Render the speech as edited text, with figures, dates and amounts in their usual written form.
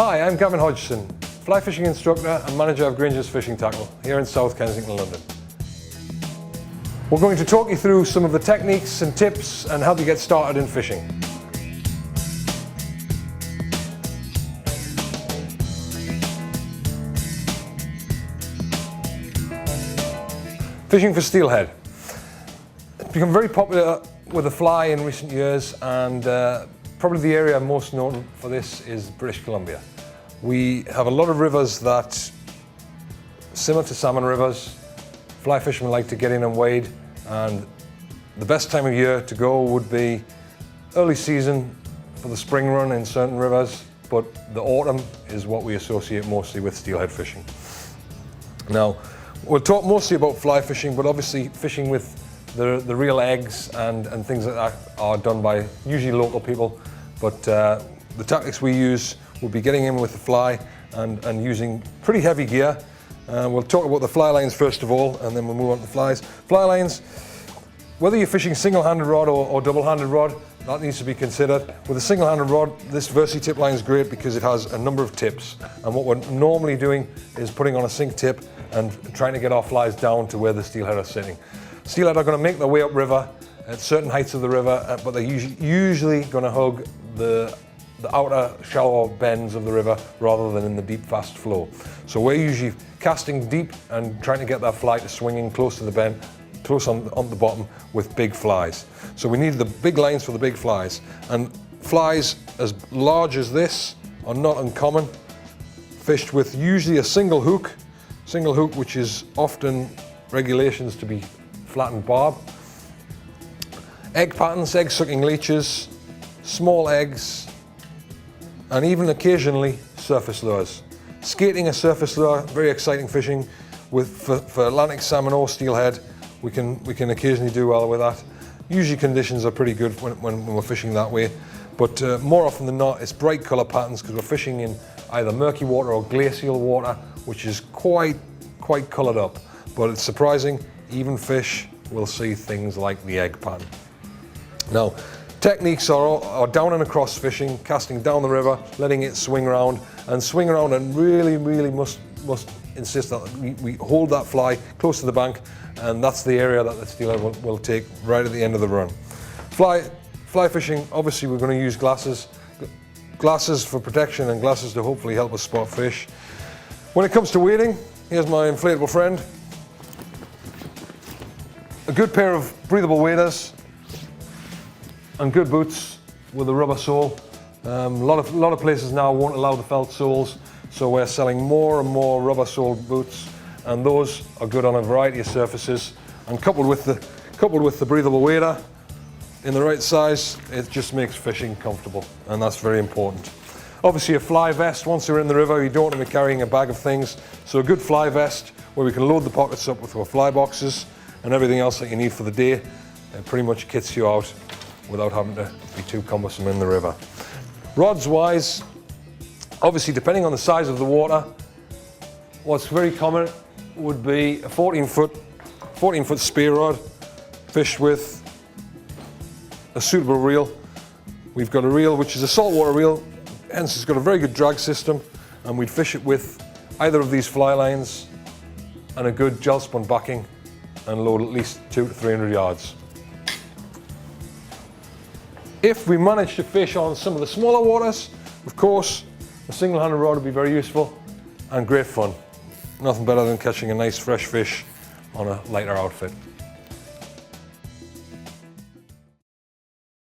Hi, I'm Gavin Hodgson, fly fishing instructor and manager of Granger's Fishing Tackle here in South Kensington, London. We're going to talk you through some of the techniques and tips and help you get started in fishing. Fishing for steelhead. It's become very popular with the fly in recent years, and probably the area most known for this is British Columbia. We have a lot of rivers that, similar to salmon rivers, fly fishermen like to get in and wade, and the best time of year to go would be early season for the spring run in certain rivers, but the autumn is what we associate mostly with steelhead fishing. Now, we'll talk mostly about fly fishing, but obviously fishing with the real eggs and things like that are done by usually local people. But the tactics we use will be getting in with the fly and using pretty heavy gear. We'll talk about the fly lines first of all, and then we'll move on to the flies. Fly lines, whether you're fishing single-handed rod or double-handed rod, that needs to be considered. With a single-handed rod, this Versi tip line is great because it has a number of tips. And what we're normally doing is putting on a sink tip and trying to get our flies down to where the steelhead are sitting. Steelhead are going to make their way upriver at certain heights of the river, but they're usually going to hug the outer shallow bends of the river rather than in the deep fast flow. So we're usually casting deep and trying to get that fly to swing in close to the bend, close on the bottom with big flies. So we need the big lines for the big flies, and flies as large as this are not uncommon, fished with usually a single hook which is often regulations to be flattened barb. Egg patterns, egg sucking leeches, small eggs, and even occasionally surface lures. Skating a surface lure, very exciting fishing for Atlantic salmon or steelhead. We can occasionally do well with that. Usually conditions are pretty good when we're fishing that way, but more often than not it's bright colour patterns because we're fishing in either murky water or glacial water, which is quite coloured up. But it's surprising, even fish will see things like the egg pattern. Now, techniques are down and across fishing, casting down the river, letting it swing around, and really must insist that we hold that fly close to the bank, and that's the area that the steelhead will take right at the end of the run. Fly fishing, obviously we're going to use glasses for protection and glasses to hopefully help us spot fish. When it comes to wading, here's my inflatable friend. A good pair of breathable waders and good boots with a rubber sole. A lot of places now won't allow the felt soles, so we're selling more and more rubber soled boots, and those are good on a variety of surfaces. And coupled with the breathable wader in the right size, it just makes fishing comfortable, and that's very important. Obviously a fly vest, once you're in the river you don't want to be carrying a bag of things, so a good fly vest where we can load the pockets up with our fly boxes and everything else that you need for the day. It pretty much kits you out without having to be too cumbersome in the river. Rods wise, obviously depending on the size of the water, what's very common would be a 14-foot spear rod fished with a suitable reel. We've got a reel which is a saltwater reel, hence it's got a very good drag system, and we'd fish it with either of these fly lines and a good gel spun backing and load at least 200 to 300 yards. If we manage to fish on some of the smaller waters, of course, a single-handed rod would be very useful and great fun. Nothing better than catching a nice fresh fish on a lighter outfit.